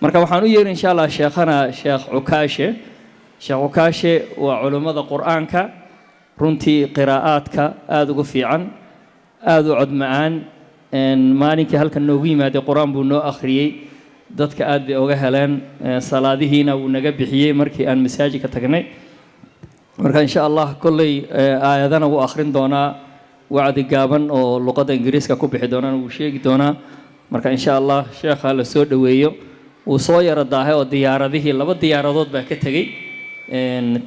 marka waxaan u yeerin insha Allah sheekhana Sheikh Okasha waa culimada quraanka runtii qiraa'aadka aad ugu fiican aad u cod macaan maalinka halkan noogu yimaade quraan buu noo akhriyay dadka aad bay uga heleen salaadihiina uu naga bixiyay markii aan masaajidka tagnay marka insha Allah kullay aayadana uu akhrin doonaa wacdi gaaban oo luqada ingiriiska ku bixi doonaa uu sheegi doonaa marka insha Allah sheekha la soo dhaweeyo uu soo yara daahay oo diyaaradihii laba diyaaradood baa ka tagay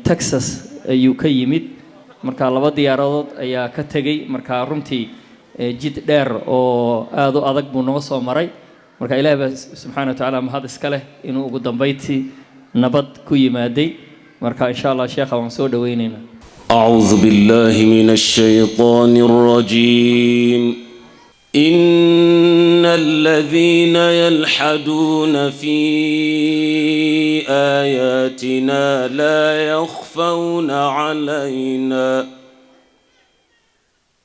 Texas ayuu ka yimid marka laba diyaaradood ayaa ka tagay marka runtii jid dheer oo aad u adag buu noo soo maray marka Ilaahay subhanahu wa ta'ala mahad iska leh inuu ugu dambeeytii nabad ku yimaaday marka insha Allah sheekha waan soo dhaweynayna أعوذ بالله من الشيطان الرجيم إن الذين يلحدون في آياتنا لا يخفون علينا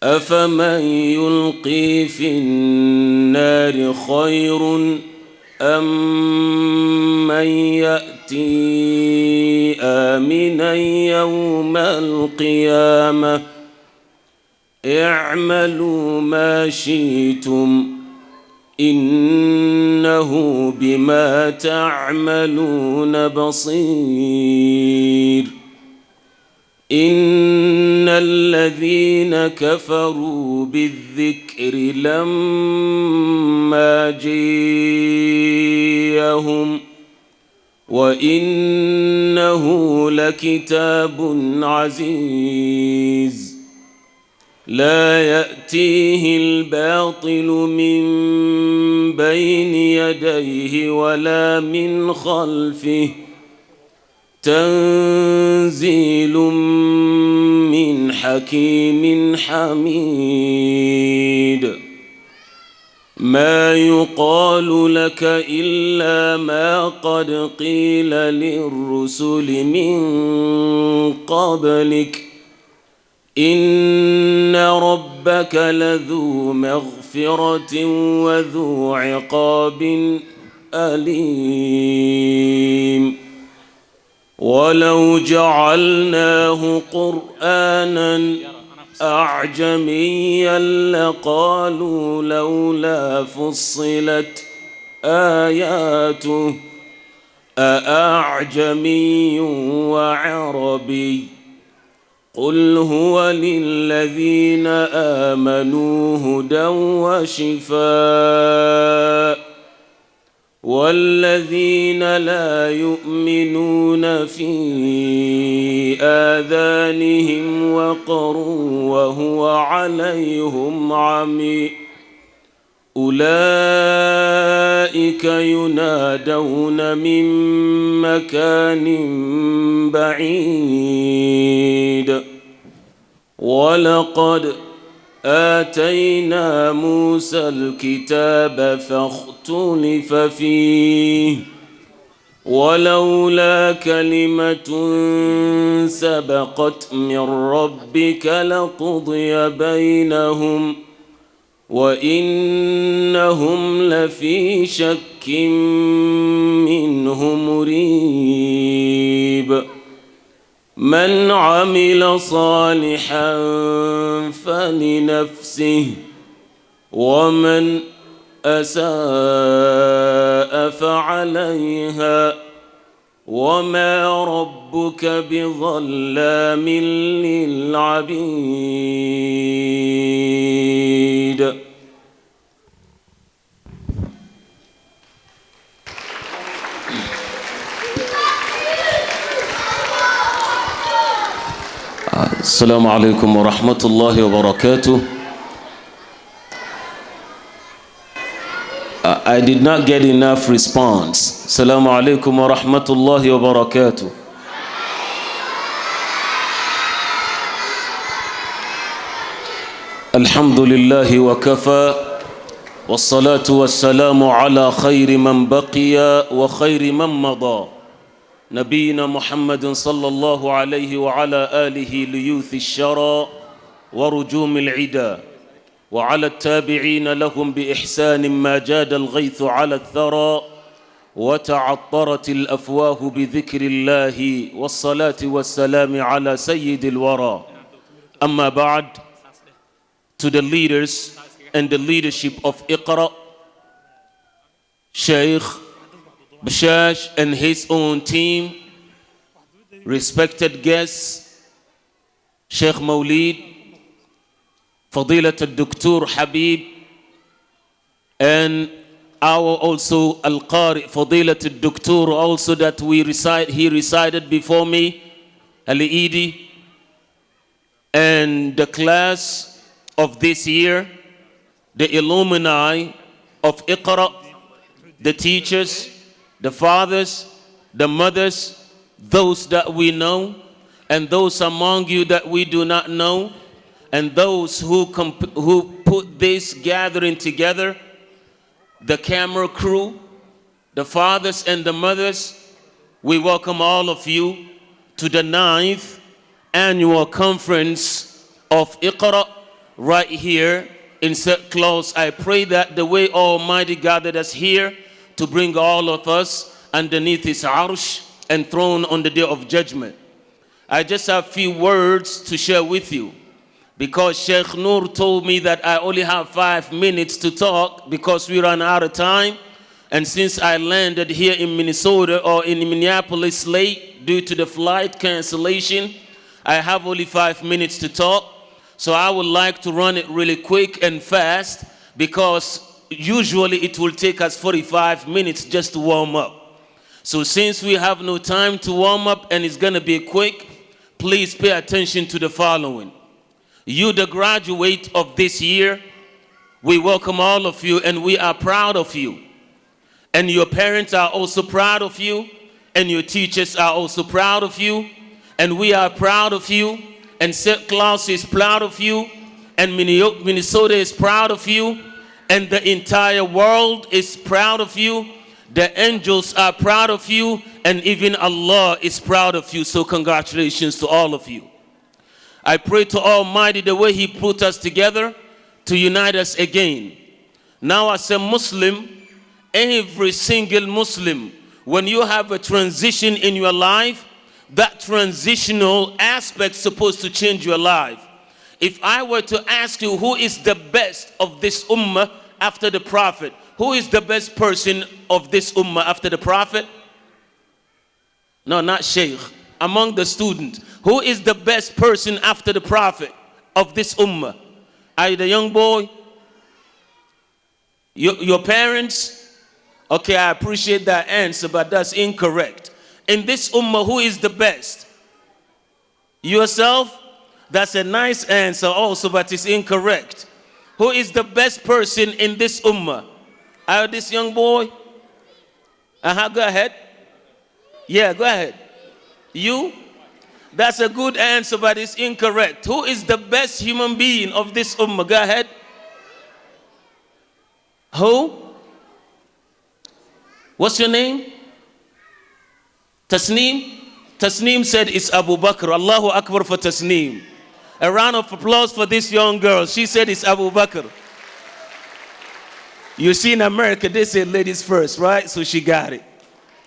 أفمن يلقي في النار خير أم من يأتي آمنا يوم القيامة اعملوا ما شئتم إنه بما تعملون بصير إن الذين كفروا بالذكر لما جيءهم وإنه لكتاب عزيز لا يأتيه الباطل من بين يديه ولا من خلفه تنزيل من حكيم حميد ما يقال لك إلا ما قد قيل للرسل من قبلك إن ربك لذو مغفرة وذو عقاب أليم ولو جعلناه قرآنا أعجميا لقالوا لولا فصلت آياته أأعجمي وعربي قل هو للذين آمنوا هدى وشفاء والذين لا يؤمنون في آذانهم وقر وهو عليهم عمي أولئك ينادون من مكان بعيد ولقد آتينا موسى الكتاب فاختلف فيه ولولا كلمة سبقت من ربك لقضي بينهم وإنهم لفي شك منه مريب من عمل صالحا فلنفسه ومن أساء فعليها وما ربك بظلام للعبيد. السلام عليكم ورحمة الله وبركاته. I did not get enough response. السلام عليكم ورحمة الله وبركاته. الحمد لله وكفى والصلاة والسلام على خير من بقي وخير من مضى نبينا محمد صلى الله عليه وعلى آله ليوث الشرى ورجوم العدا وعلى التابعين لهم بإحسان ما جاد الغيث على الثرى وتعطرت الأفواه بذكر الله والصلاة والسلام على سيد الورى. أما بعد, to the leaders and the leadership of Iqra, Sheikh Bashash and his own team, respected guests, Sheikh Mawlid, Fadilat al-Duktur Habib, and our also Al-Qari, Fadilat al-Duktur also that he recited before me, Al-Eidi, and the class of this year, the alumni of Iqra, the teachers, the fathers, the mothers, those that we know, and those among you that we do not know, and those who put this gathering together, the camera crew, the fathers and the mothers, we welcome all of you to the 9th annual conference of Iqra right here in St. Claus. I pray that the way Almighty gathered us here to bring all of us underneath His arsh and throne on the day of judgment. I just have a few words to share with you, because Sheikh Noor told me that I only have 5 minutes to talk because we ran out of time. And since I landed here in Minnesota or in Minneapolis late due to the flight cancellation, I have only 5 minutes to talk. So I would like to run it really quick and fast, because usually it will take us 45 minutes just to warm up. So since we have no time to warm up and it's going to be quick, please pay attention to the following. You, the graduate of this year, we welcome all of you and we are proud of you. And your parents are also proud of you, and your teachers are also proud of you, and we are proud of you, and St. Claus is proud of you, and Minnesota is proud of you, and the entire world is proud of you. The angels are proud of you, and even Allah is proud of you. So congratulations to all of you. I pray to Almighty the way He put us together to unite us again. Now as a Muslim, every single Muslim, when you have a transition in your life, that transitional aspect is supposed to change your life. If I were to ask you who is the best of this ummah after the Prophet, who is the best person of this ummah after the Prophet? No, not Sheikh. Among the students, who is the best person after the Prophet of this ummah? Are you the young boy? Your parents? Okay, I appreciate that answer, but that's incorrect. In this ummah, who is the best? Yourself? That's a nice answer also, but it's incorrect. Who is the best person in this ummah? Are you this young boy? Go ahead. Yeah, go ahead. You? That's a good answer, but it's incorrect. Who is the best human being of this ummah? Go ahead. Who? What's your name? Tasneem? Tasneem said it's Abu Bakr. Allahu Akbar for Tasneem. A round of applause for this young girl. She said it's Abu Bakr. You see, in America, they say ladies first, right? So she got it.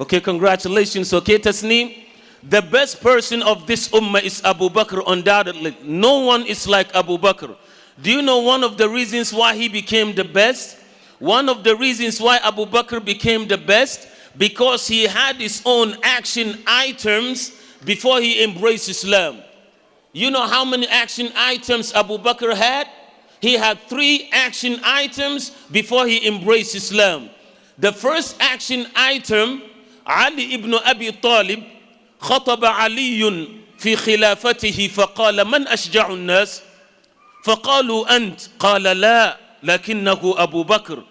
Okay, congratulations. Okay, Tasneem. The best person of this ummah is Abu Bakr, undoubtedly. No one is like Abu Bakr. Do you know one of the reasons why he became the best? One of the reasons why Abu Bakr became the best, because he had his own action items before he embraced Islam. You know how many action items Abu Bakr had? He had 3 action items before he embraced Islam. The first action item, Ali ibn Abi Talib خطب علي في خلافته فقال من أشجع الناس فقالوا أنت قال لا لكنه أبو بكر.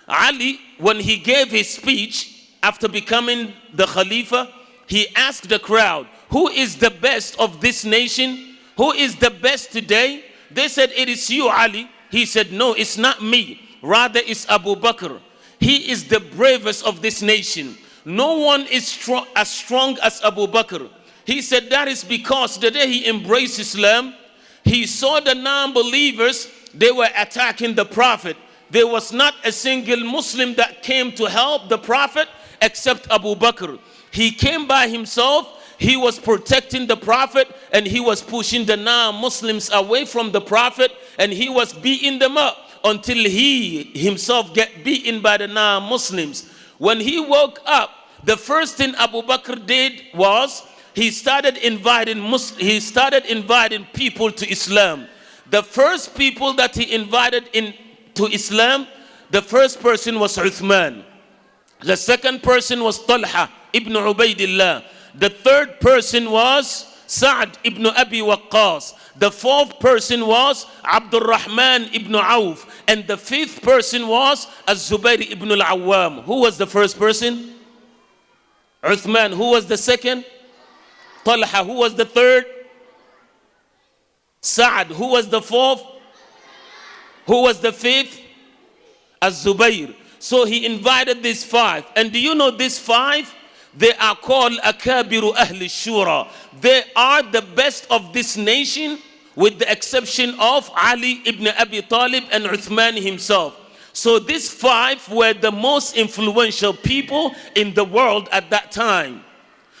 Ali, when he gave his speech after becoming the Khalifa, he asked the crowd, who is the best of this nation? Who is the best today? They said, it is you, Ali. He said, no, it's not me. Rather, it's Abu Bakr. He is the bravest of this nation. No one is as strong as Abu Bakr. He said that is because the day he embraced Islam, he saw the non-believers, they were attacking the Prophet. There was not a single Muslim that came to help the Prophet, except Abu Bakr. He came by himself. He was protecting the Prophet, and he was pushing the non-Muslims away from the Prophet, and he was beating them up until he himself get beaten by the non-Muslims. When he woke up, the first thing Abu Bakr did was he started inviting people to Islam. The first people that he invited into Islam, the first person was Uthman. The second person was Talha ibn Ubaidillah. The third person was Sa'd ibn Abi Waqqas. The fourth person was Abdul Rahman ibn Auf. And the fifth person was Az-Zubayr ibn al-Awwam. Who was the first person? Uthman. Who was the second? Talha. Who was the third? Sa'd. Who was the fourth? Who was the fifth? Az-Zubayr. So he invited these five. And do you know these five? They are called Akabiru Ahli Shura. They are the best of this nation, with the exception of Ali ibn Abi Talib and Uthman himself. So these five were the most influential people in the world at that time.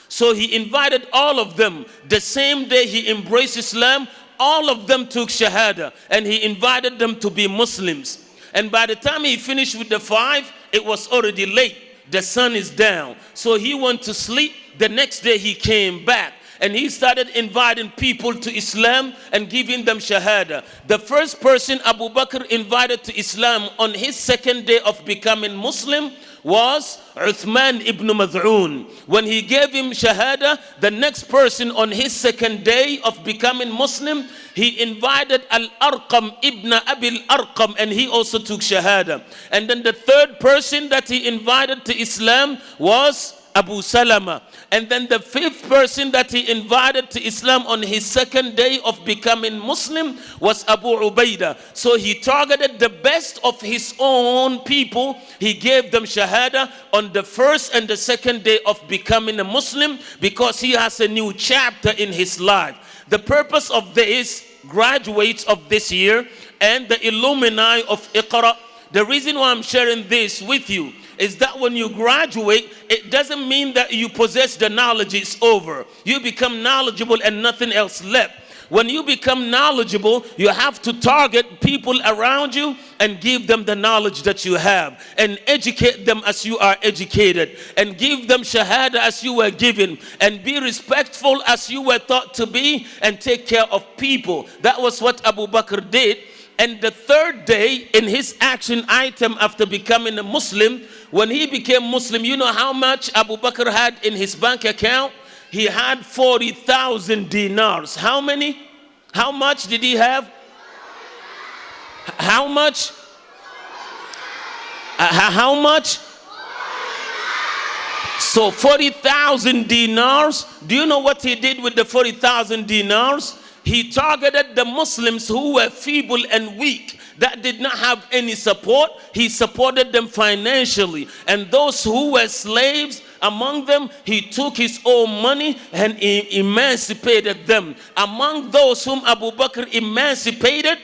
So he invited all of them. The same day he embraced Islam, all of them took Shahada, and he invited them to be Muslims. And by the time he finished with the five, it was already late. The sun is down. So he went to sleep. The next day he came back, and he started inviting people to Islam and giving them Shahada. The first person Abu Bakr invited to Islam on his second day of becoming Muslim was Uthman ibn Mad'un. When he gave him Shahada, the next person on his second day of becoming Muslim, he invited Al-Arqam ibn Abi Al-Arqam, and he also took Shahada. And then the third person that he invited to Islam was Abu Salama. And then the fifth person that he invited to Islam on his second day of becoming Muslim was Abu Ubaidah. So he targeted the best of his own people. He gave them Shahada on the first and the second day of becoming a Muslim, because he has a new chapter in his life. The purpose of this graduates of this year and the alumni of Iqra, the reason why I'm sharing this with you is that when you graduate, it doesn't mean that you possess the knowledge, it's over. You become knowledgeable and nothing else left. When you become knowledgeable, you have to target people around you and give them the knowledge that you have, and educate them as you are educated, and give them Shahada as you were given, and be respectful as you were taught to be, and take care of people. That was what Abu Bakr did. And the third day in his action item after becoming a Muslim, when he became Muslim, you know how much Abu Bakr had in his bank account? He had 40,000 dinars. How many? How much did he have? How much? How much? So 40,000 dinars. Do you know what he did with the 40,000 dinars? He targeted the Muslims who were feeble and weak, that did not have any support. He supported them financially. And those who were slaves among them, he took his own money and he emancipated them. Among those whom Abu Bakr emancipated,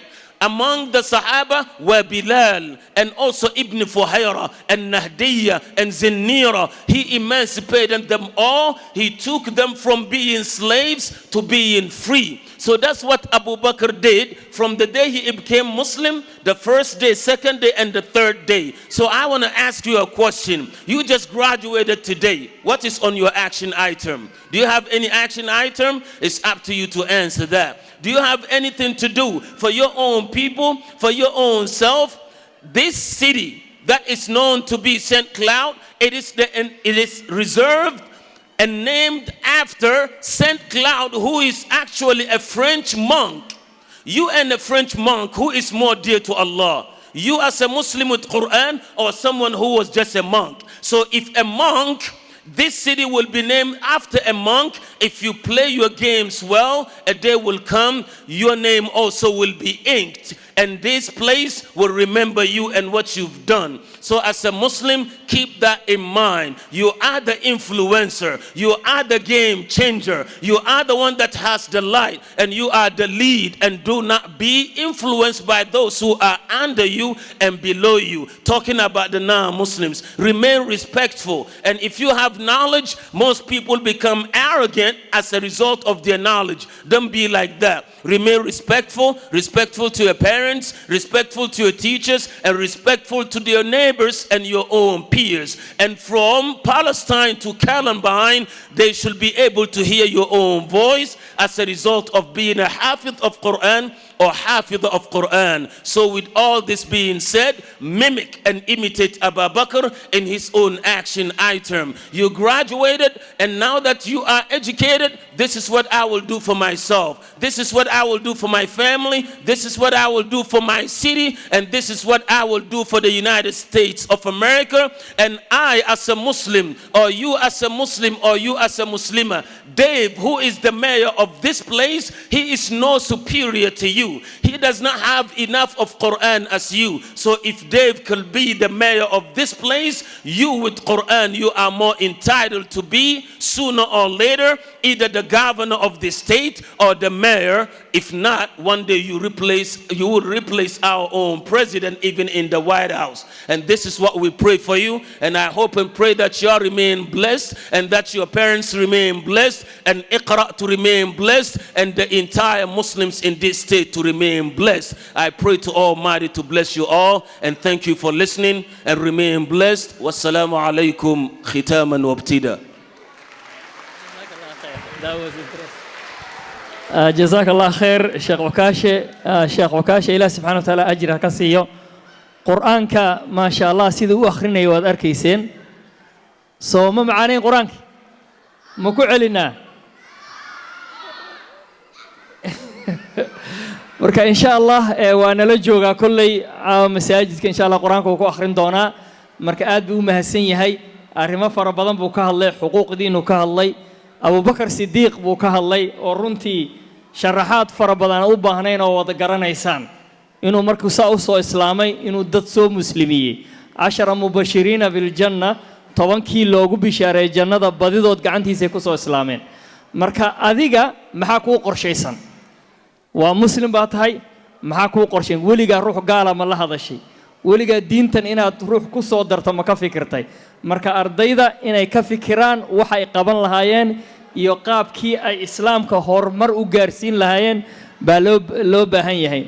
among the Sahaba were Bilal and also Ibn Fuhayra and Nahdiyya and Zinnira. He emancipated them all. He took them from being slaves to being free. So that's what Abu Bakr did from the day he became Muslim, the first day, second day, and the third day. So I want to ask you a question. You just graduated today. What is on your action item? Do you have any action item? It's up to you to answer that. Do you have anything to do for your own people, for your own self? This city that is known to be St. Cloud, it is reserved and named after St. Cloud, who is actually a French monk. You and a French monk, who is more dear to Allah? You as a Muslim with Quran, or someone who was just a monk? So if a monk, this city will be named after a monk. If you play your games well, a day will come, your name also will be inked. and this place will remember you and what you've done. So as a Muslim, keep that in mind. You are the influencer. You are the game changer. You are the one that has the light, and you are the lead. And do not be influenced by those who are under you and below you. Talking about the non-Muslims, remain respectful. And if you have knowledge, most people become arrogant as a result of their knowledge. Don't be like that. Remain respectful to your parents, respectful to your teachers, and respectful to your neighbors and your own peers. And from Palestine to Columbine, they should be able to hear your own voice as a result of being a hafiz of Quran or hafiz of Quran. So with all this being said, mimic and imitate Abu Bakr in his own action item. You graduated, and now that you are educated, this is what I will do for myself. This is what I will do for my family. This is what I will do for my city. And this is what I will do for the United States of America. And I as a Muslim, or you as a Muslim, or you as a Muslimah, Dave, who is the mayor of this place, he is no superior to you. He does not have enough of Quran as you. So if Dave could be the mayor of this place, you with Quran, you are more entitled to be sooner or later either the governor of the state or the mayor. If not, one day you will replace our own president even in the White House. And this is what we pray for you. And I hope and pray that you all remain blessed, and that your parents remain blessed, and Iqra to remain blessed, and the entire Muslims in this state to remain blessed. I pray to Almighty to bless you all, and thank you for listening, and remain blessed. Wassalamu alaikum khitaman wabtida. That was interesting. Jazakallah khair, Sheikh Okasha. Sheikh Okasha, Allah subhanahu wa ta'ala ajra ka siiyo. Qur'aanka, ma sha Allah, sida uu akhrinayo waad arkayseen. Soo ma macaaneyn qur'aanka? Ma ku celinaa? Marka insha Allah waa nala joogaa kolley masaajidka insha Allah qur'aanka uu ku akhrin doonaa. Marka aad buu u mahadsan yahay. Arrimo fara badan buu ka hadlay, xuquuqdiinu ka hadlay. Abu Bakr Siddiq buu ka hadlay oo runtii sharaxaad fara badan u baahnayn oo wada garanaysaan inuu markuu saa u soo islaamay inuu dad soo muslimiyey 10 mubashiriina bil janna 10kii loogu bishaareeyay jannada badidood gacantiisa ku soo islaameen. Marka adiga maxaa ku qorshaysan? Waa muslim baa tahay, maxaa ku qorshayn? Weligaa ruux gaala ma la hadashay? Weligaa diintan inaad ruux ku soo darto ma ka fikirtay? Marka ardayda inay ka fikiraan waxa ay qaban lahaayeen iyo qaabkii ay islaamka horumar u gaarsiin lahaayeen baa loo baahan yahay.